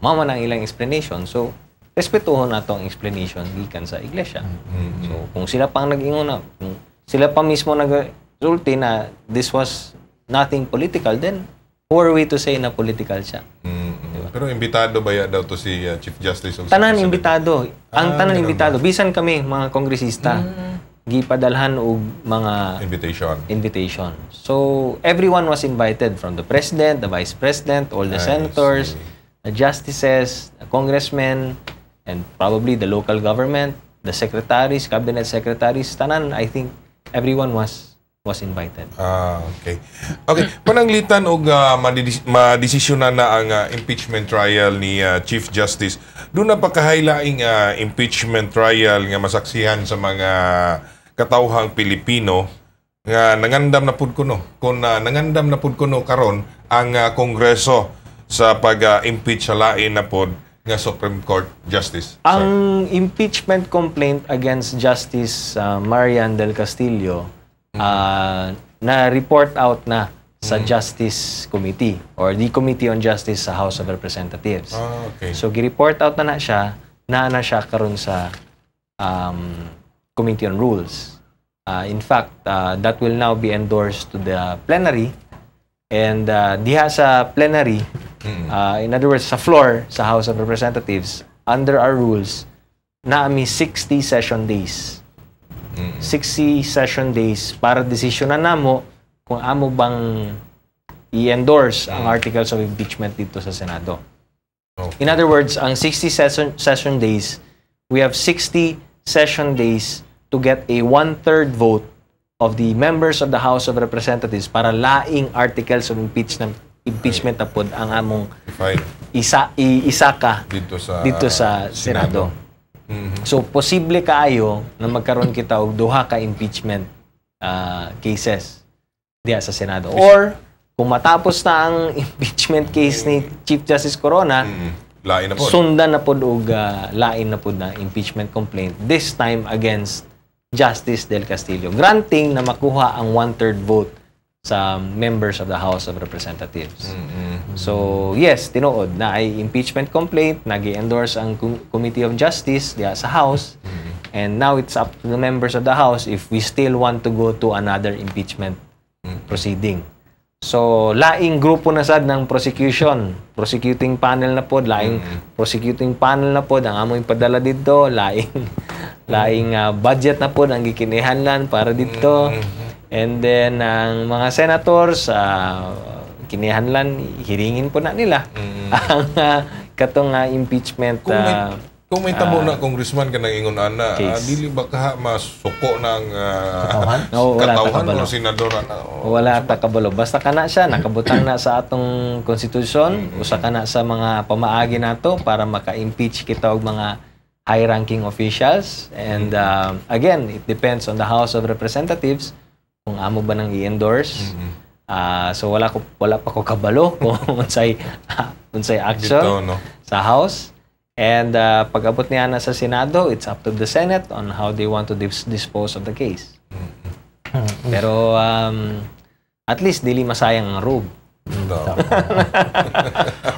mao man ang ilang explanation. So respetuhon nato ang explanation gikan sa iglesia. So kung sila pang nag-ingon na, kung sila pa mismo nag-sulti na this was nothing political, then who are we to say na political siya? Diba? Pero imbitado ba ya daw to si Chief Justice? Tanan imbitado. Ang tanan imbitado. Bisan kami, mga kongresista, gipadalhan og mga invitation. So, everyone was invited from the President, the Vice President, all the senators, the justices, the congressmen, and probably the local government, the secretaries, cabinet secretaries. Tanan, I think, everyone was invited. Okay. Okay, pananglitan og madesisyonan na ang impeachment trial ni Chief Justice. Doon na pagkahaylaing impeachment trial nga masaksihan sa mga katawhang Pilipino nga nangandam na pud kuno. Kung nangandam na pud kuno karon ang Kongreso sa pag-impeach sa lain na pud nga Supreme Court Justice. Ang impeachment complaint against Justice Marian del Castillo na-report out na sa Justice Committee or the Committee on Justice sa House of Representatives. Okay. So, gi-report out na siya, na siya karon sa Committee on Rules. In fact, that will now be endorsed to the plenary, and diha sa plenary, in other words, sa floor sa House of Representatives, under our rules, naami 60 session days. 60 session days para desisyonan namo kung amo bang i-endorse ang articles of impeachment dito sa Senado. In other words, ang 60 session days, we have 60 session days to get a 1/3 vote of the members of the House of Representatives para laing articles of impeachment na pod ang among isaka dito sa Senado. So, posible kaayo na magkaroon kita og duha ka impeachment cases diya sa Senado. Or, kung matapos na ang impeachment case ni Chief Justice Corona, sundan na po og lain na po na impeachment complaint, this time against Justice Del Castillo, granting na makuha ang 1/3 vote sa members of the House of Representatives. So, yes, tinuod na ay impeachment complaint, nag-endorse ang Committee of Justice diya sa House, and now it's up to the members of the House if we still want to go to another impeachment proceeding. So, laing grupo na sad ng prosecuting panel na pod, laing prosecuting panel na pod ang among ipadala dito, laing budget na pod ang gikinihanlan para dito. And then, ang mga senators, kinihanlan, hiringin po na nila ang katong impeachment. Kung may tabo na congressman ka nang ingon ana, dili ba ka masuko ng katawhan o senador na? Wala ta kabalo. Basta kana siya, nakabutang na sa atong konstitusyon, usa kana sa mga pamaagi nato para maka-impeach kita og mga high-ranking officials. And again, it depends on the House of Representatives kung amo ba nang i-endorse. So wala pa ko kabalo kung unsay action dito, no? sa House. And pag-abot niya na sa Senado, it's up to the Senate on how they want to dispose of the case. Pero at least dili masayang ang robe.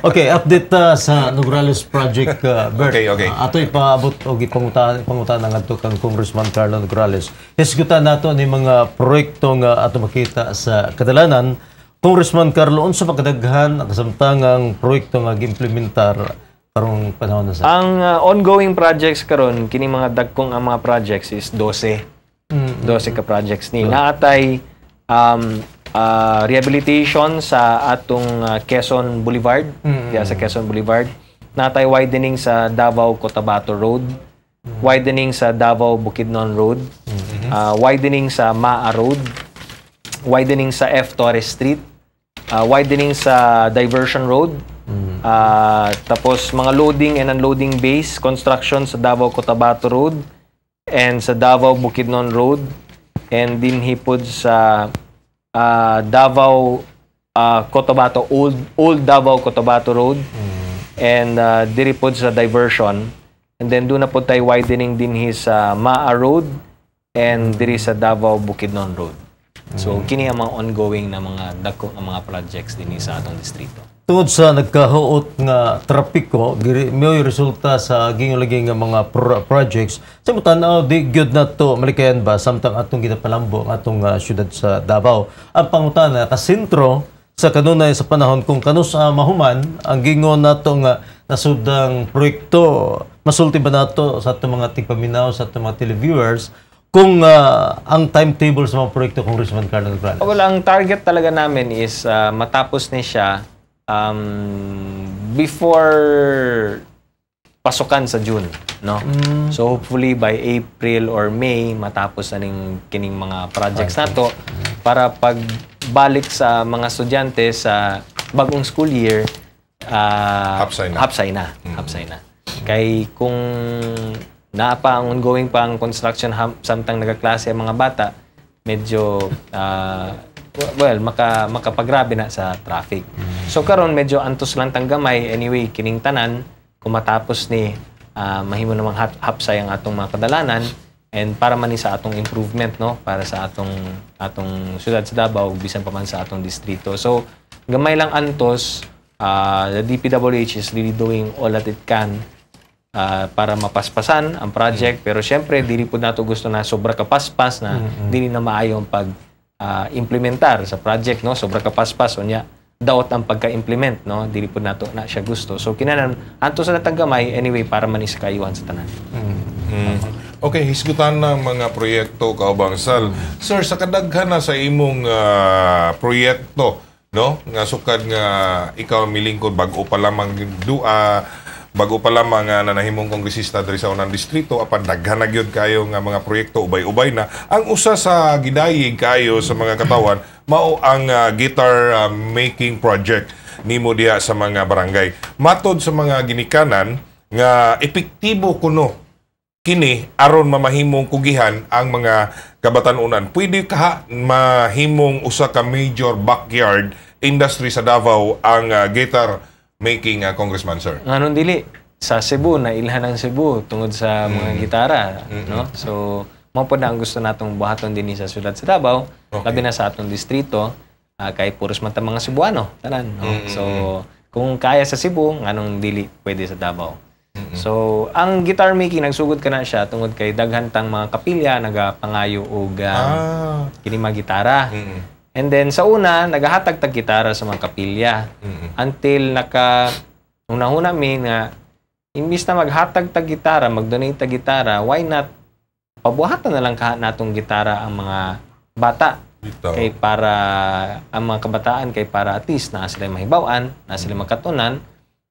Okay, update sa Nograles Project, Bert. Okay. Ato'y paabot o ipangutan ng ato kang Congressman Carlo Nograles. Hisgutan nato ni mga proyekto nga ato makita sa kadalanan. Congressman Carlo, unsa makadaghan ang kasamtangang proyekto nga giimplementar karong panahon na sa? Ang ongoing projects karon, kini mga dagkong ang mga projects is 12. 12 ka projects ni. Naatay rehabilitation sa atong Quezon Boulevard, sa Quezon Boulevard. Natay widening sa Davao Cotabato Road, widening sa Davao Bukidnon Road, widening sa Maa Road, widening sa F. Torres Street, widening sa Diversion Road, tapos mga loading and unloading base construction sa Davao Cotabato Road and sa Davao Bukidnon Road, and din hipod sa Davao Cotabato Old Davao Cotabato Road, and diri pod sa Diversion, and then doon na pod tay widening din sa Maa Road and diri sa Davao Bukidnon Road. So kini ang mga ongoing na mga dagko nga mga projects din sa atong distrito. tungod sa nagkahuot nga trapiko, may resulta sa gingolagi nga mga projects. Sa mo tanaw, di gyud na to malikayan ba samtang atong ginapalambo ang atong syudad sa Davao. Ang pangutana, kasentro sa kanunay sa panahon kung kanus mahuman, ang gingon nato nga nasudang proyekto, masulti ba nato sa atong mga tigpaminaw, sa atong mga televiewers, kung ang timetable sa mga proyekto Congressman Carlo Nograles? Well, ang target talaga namin is matapos na siya before pasukan sa June, no? So hopefully by April or May matapos na kining mga projects nato para pagbalik sa mga estudyante sa bagong school year, hapsay na. Kay kung pa ang ongoing pa ang construction samtang nagaklase ang mga bata, medyo makapagrabe na sa traffic. So karon medyo antos lang tang gamay. Anyway, kining tanan kung matapos ni mahimo namang hapsay ang atong mga kadalanan and para man ni sa atong improvement, no, para sa atong syudad sa Davao bisan pa man sa atong distrito. So gamay lang antos. The DPWH is really doing all that it can para mapaspasan ang project, pero syempre dili pud nato gusto na sobra kapaspas na dili na maayo ang pag implementar sa project, no? Sobra kapaspas unya daot ang pagka-implement, no? Dili pud nato na siya gusto. So kinanan anto sa natang gamay anyway para manis kayuhan sa tanan. Okay, hisgutan ng mga proyekto kaubang Sal. Sir, sa kadaghan na sa imong proyekto, no? Nga sukad nga ikaw milingkod bago pa lamang nanahimong kongresista diri sa unang distrito, apan daghan na gyud kayo nga mga proyekto ubay-ubay na. Ang usa sa gidayeg kayo sa mga katawan mao ang guitar making project nimo diha sa mga barangay. Matod sa mga ginikanan nga epektibo kuno kini aron mamahimong kugihan ang mga kabatan-unan. Pwede ka mahimong usa ka major backyard industry sa Davao ang guitar making Congressman, sir? Nganon dili sa Cebu na ilhan ng Cebu tungod sa mga gitara, no? So mao pod na ang gusto natong buhaton dinhi sa syudad sa Davao, labi na sa atong distrito, kay puros man ta mga Cebuano tanan, no? So kung kaya sa Cebu, nganong dili pwede sa Davao. So ang guitar making nagsugod kana siya tungod kay daghan tang mga kapilya nagapangayo og kini mga gitara. And then, sa una, nagahatag tag gitara sa mga kapilya. Until una-una nga, imbis na maghatag tag gitara, mag-donate tag gitara, why not, pabuhatan na lang natong gitara ang mga bata. Kay para, ang mga kabataan, kay para at least na sila mahibawan, na sila makatunan,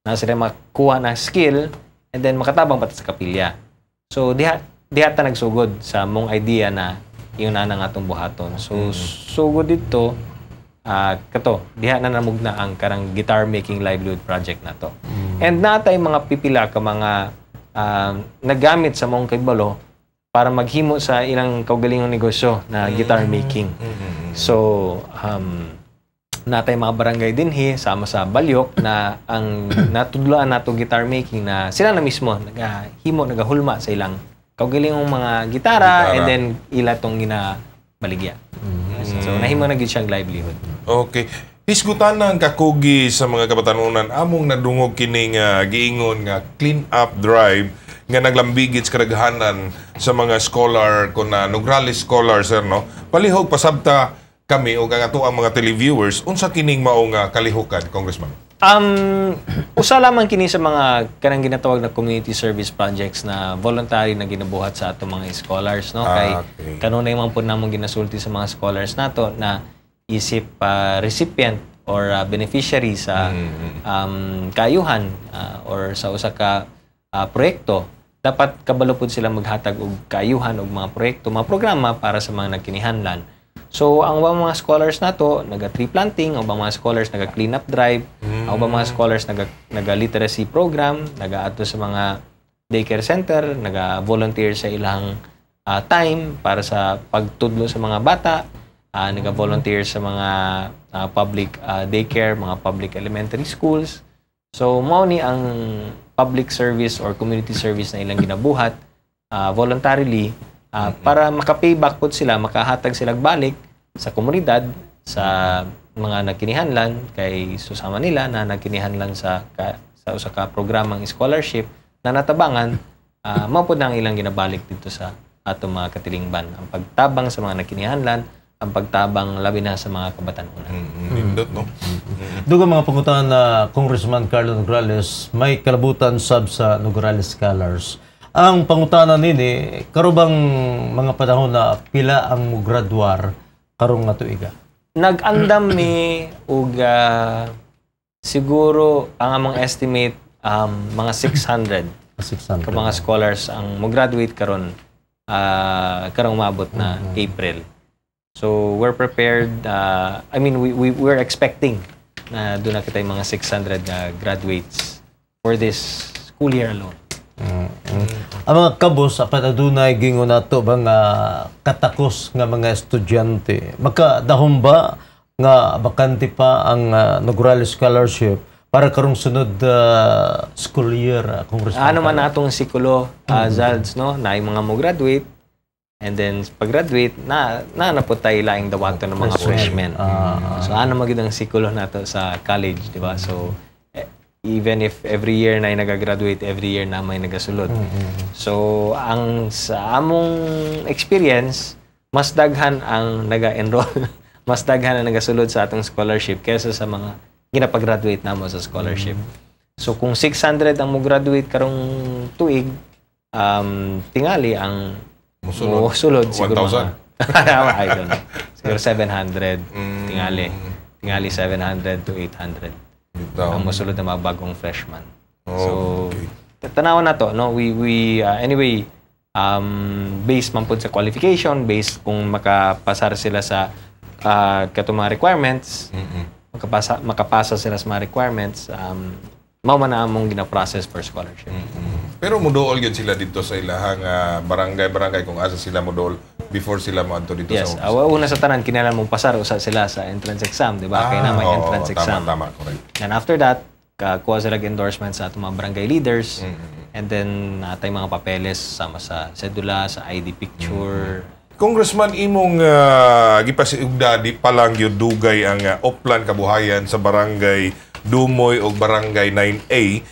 na sila makuha ng skill, and then makatabang pati sa kapilya. So, diha ta nagsugod sa mong idea na yun na nga atong buhaton. So, sugod dito, diha na namugna ang karang guitar making livelihood project na to. And natay mga pipila ka mga nagamit sa mong kaibalo para maghimo sa ilang kaugalingong negosyo na guitar making. So, natay mga barangay dinhi sama sa Balyok na ang natudloan nato guitar making na sila na mismo nagahulma sa ilang kaugalingong mga gitara and then ila tong ginabaligya. So nahimo na gyud siyang livelihood. Okay. Hisgutan na ang kakugi sa mga kabatanunan among nadungog kining giingon nga clean up drive nga naglambigit sa kadaghanan sa mga scholar kun Nograles scholar, sir, no? Palihog pasabta kami o ato ang mga televiewers unsa kining mao nga kalihukan, Congressman? Usa lamang kini sa mga kanang ginatawag na community service projects na voluntary na ginabuhat sa ato mga scholars, no? Kay kanunay man pud namong ginasulti sa mga scholars nato na isip recipient or beneficiary sa kayuhan or sa usa ka proyekto, dapat kabalo pud sila maghatag og kayuhan og mga proyekto, mga programa para sa mga nagkinihanlan. So, ang mga scholars nato naga-tree planting, ang mga scholars naga-clean up drive, ang mga scholars naga-literacy program, naga-ato sa mga daycare center, naga-volunteer sa ilang time para sa pagtudlo sa mga bata, naga-volunteer sa mga public daycare, mga public elementary schools. So, mao ni ang public service or community service na ilang ginabuhat voluntarily para maka-payback po sila, makahatag sila balik sa komunidad, sa mga nagkinihanlan kay susama nila na nagkinihanlan sa usa ka programang scholarship na natabangan mao pod ang ilang ginabalik dito sa ato mga katilingban. Ang pagtabang sa mga nagkinihanlan, ang pagtabang labi na sa mga kabatanunan. Nindot, no? Dugang mga pangutan na Congressman Carlo Nograles, may kalabutan sab sa Nograles Scholars. Ang pangutanan nini, karubang mga panahon na pila ang graduar karong nga tuiga? Nag-andam ni ug siguro ang among estimate mga 600 600. ka mga scholars ang mo-graduate karon karong maabot na April. So we're prepared. I mean, we're expecting na doon na kita yung mga 600 na graduates for this school year alone. Ang mga kabos, apat adunay gingon nato mga katakos nga mga estudyante. Magkadahom ba nga bakante pa ang Nograles Scholarship para karong sunod school year, Congressman? Ano man atong sikulo, Zalds, no? Na yung mga mo graduate, and then pag-graduate, na po tayo laing dawato ng mga freshmen. So ano magid ang sikulo nato sa college, di ba? So even if every year na nagagraduate, every year na may nagasulod. So ang sa among experience, mas daghan ang naga-enroll, mas daghan ang nagasulod sa atong scholarship kaysa sa mga ginapag-graduate namo sa scholarship. So kung 600 ang mo graduate karong tuig, tingali ang sulod siguro 1,000. I don't know. Siguro 700 tingali 700 to 800 ang musulod na mga bagong freshman. So tanawan na to, no? We anyway, based man po sa qualification, based kung makapasar sila sa katong mga requirements, makapasa sila sa mga requirements, mao man na among gina-process for scholarship. Pero mudool yun sila dito sa ilahang barangay kung asa sila mudool before sila moadto dito Yes, sa una sa tanan kinahanglan mong pasar usa sila sa entrance exam, di ba? Kaya na may entrance exam. Tama, correct. And after that, kuha sila endorsement sa atong mga barangay leaders. And then natay mga papeles sama sa cedula, sa ID picture. Congressman, imong gipasiugda di pa lang yun dugay ang Oplan Kabuhayan sa barangay Dumoy o barangay 9A.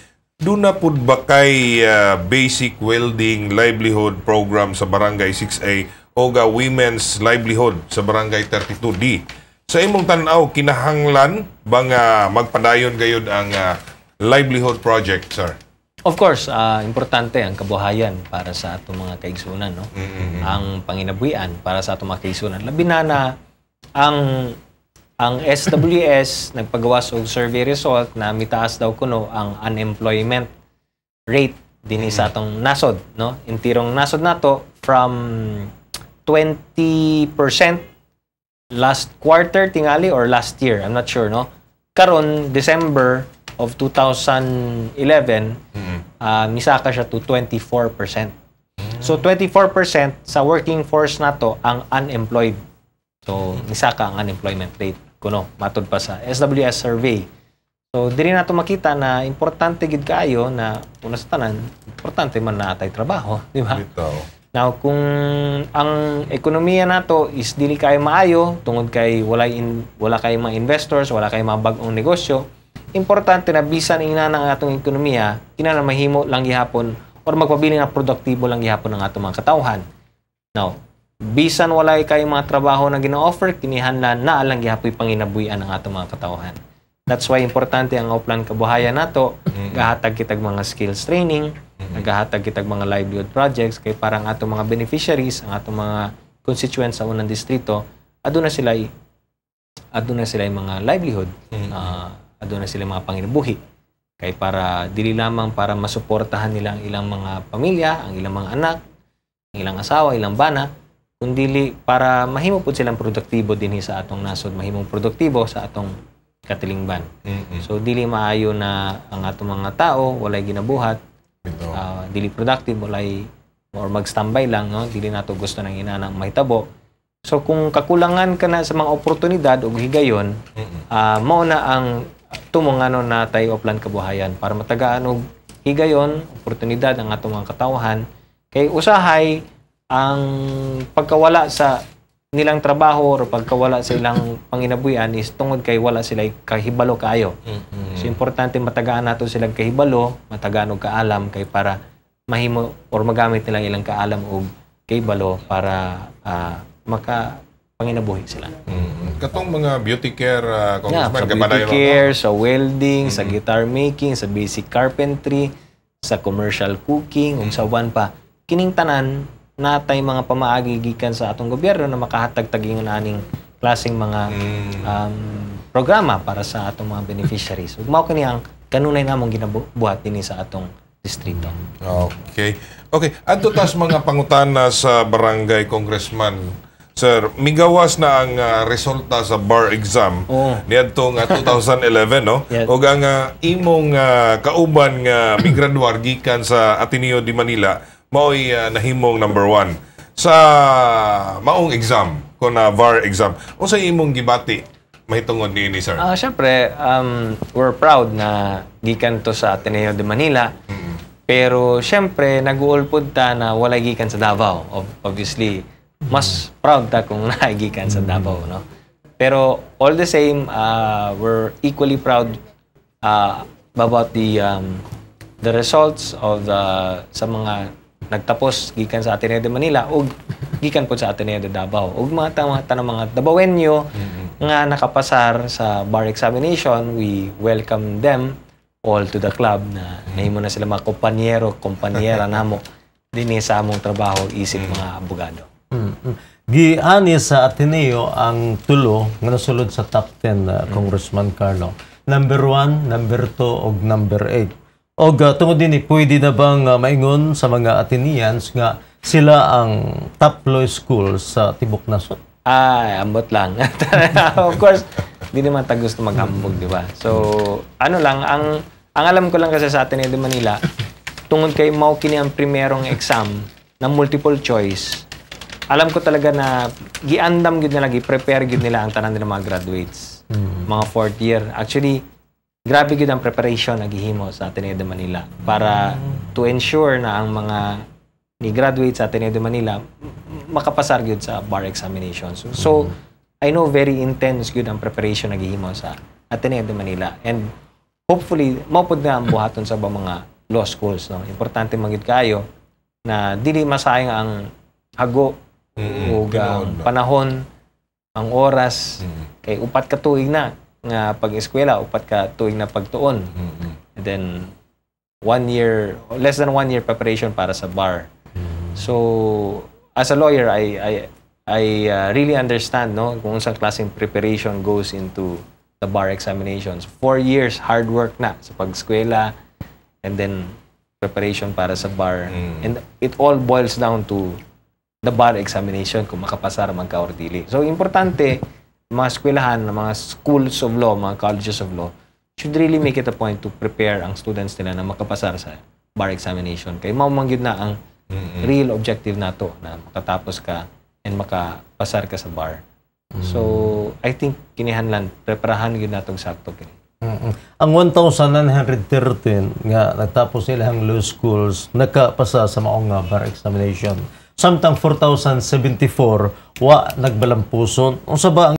Doon na pud ba kay basic welding livelihood program sa barangay 6A o women's livelihood sa barangay 32D? Sa imong tan-aw, kinahanglan bang magpadayon gayud ang livelihood project, sir? Of course, importante ang kabuhayan para sa atong mga kaigsunan, no? Ang panginabuhian para sa atong mga kaigsunan. Labi na ang SWS nagpagawas og survey result na mitaas daw kuno ang unemployment rate dinhi sa atong nasod, no? Intirong nasod nato from 20% last quarter tingali or last year, I'm not sure, no? Karon December of 2011, misaka siya to 24%. So 24% sa working force nato ang unemployed. So misaka ang unemployment rate kuno matud pa sa SWS survey. So diri nato makita na importante gid kaayo na una sa tanan, importante man na atay trabaho, di ba? Now kung ang ekonomiya nato is dili kay maayo tungod kay wala kay mga investors, wala kay mga bag-ong negosyo, importante na bisan ina ng atong ekonomiya, kinahanglan mahimo lang gihapon or magpabiling na produktibo lang gihapon ang atong mga katawhan. Now, bisan walay kay mga trabaho na gina-offer, kinihanglan na alang gihapoy panginabuhian ang atong mga katawhan. That's why importante ang Oplan Kabuhayan nato, gahatag kitag mga skills training, nagahatag kitag mga livelihood projects kay parang atong mga beneficiaries, ang atong mga constituents sa unang distrito, aduna sila mga livelihood, aduna sila mga panginabuhi. Kay para dili lamang para masuportahan nila ang ilang mga pamilya, ang ilang mga anak, ang ilang asawa, ilang bana, kundi para mahimo pud silang produktibo dinhi sa atong nasod, mahimong produktibo sa atong katilingban. So dili maayo na ang atong mga tao walay ginabuhat, dili productive, walay or mag-standby lang, no? Dili nato gusto nang inanang mahitabo. So kung kakulangan ka na sa mga oportunidad ug higayon, mao na ang tumong na tayo Oplan Kabuhayan para matagaan og higayon, oportunidad ang atong mga katawhan kay usahay ang pagkawala sa nilang trabaho or pagkawala sa ilang panginabuyan is tungod kay wala sila kahibalo kaayo. So importante matagaan nato sila kahibalo, matagaan og kaalam kay para mahimo or magamit nila ilang kaalam og kahibalo para maka panginabuhi sila. Katong mga beauty care, Congressman, Sa beauty care, sa welding, sa guitar making, sa basic carpentry, sa commercial cooking, ug sa uban pa. Kining tanan natay mga pamaagi gikan sa atong gobyerno na makahatag tagingon aning klaseng mga programa para sa atong mga beneficiaries. Ug mao kini ang kanunay namong ginabuhat dinhi sa atong distrito. Okay. Adto tas mga pangutana sa barangay, Congressman. Sir, migawas na ang resulta sa bar exam niadtong 2011, no? Yes. O ang imong kauban nga migraduar gikan sa Ateneo de Manila mao'y nahimong number 1 sa maong exam ko na bar exam. Unsa imong gibati mahitungod niini, sir? Syempre, we're proud na gikan to sa Ateneo de Manila. Pero syempre, nag-uol pud ta na walay gikan sa Davao. Obviously, mas proud ta kung naigikan sa Davao, no? Pero all the same, we're equally proud about the results of sa mga nagtapos gikan sa Ateneo de Manila ug gikan po sa Ateneo de Davao. Ug mga tanang mga Davaoenyo nga nakapasar sa bar examination, we welcome them all to the club na nahimo na sila mga kompanyera namo dinhi sa among trabaho isip mga abogado. Giani sa Ateneo ang tulo nga nasulod sa top 10, Congressman Carlo. Number 1, number 2, ug number 8. Og tungod din pwede na bang maingon sa mga Ateneans nga sila ang top law school sa Tibok Nasod? Ambot lang. Of course, di naman ta gusto maghambog, di ba? So, ano lang, ang alam ko lang kasi sa Ateneo de Manila, tungod kay mao kini ang primerong exam na multiple choice. Alam ko talaga na giandam gid nila, gi-prepare gid nila ang tanan nila mga graduates. Mga fourth year. Actually, grabe gid ang preparation na gihimo sa Ateneo de Manila para to ensure na ang mga ni graduates sa Ateneo de Manila makapasar gyud sa bar examinations. So, I know very intense gyud ang preparation na gihimo sa Ateneo de Manila. And hopefully, maupod na ang buhaton sa mga law schools. No? Importante magid kayo na dili masayang ang hago o panahon, ang oras, kay upat ka tuig na nga pag-eskwela, upat ka tuig na pagtuon. And then, 1 year, less than 1 year preparation para sa bar. So, as a lawyer, I really understand, no, kung saan klaseng preparation goes into the bar examinations. 4 years hard work na sa pag-eskwela, and then preparation para sa bar. And it all boils down to the bar examination kung makapasar man ka or dili. So, importante, mga eskwelahan, mga schools of law, mga colleges of law, should really make it a point to prepare ang students nila na makapasar sa bar examination. Kaya maumanggid na ang real objective nato na makatapos ka and makapasar ka sa bar. So, I think kinihanlan, preparahan yun natong sakto kini. Ang 1,913 nga nagtapos nilang law schools nakapasa sa maong bar examination. Samtang 4,074 wa nagbalampuson. Unsa ba ang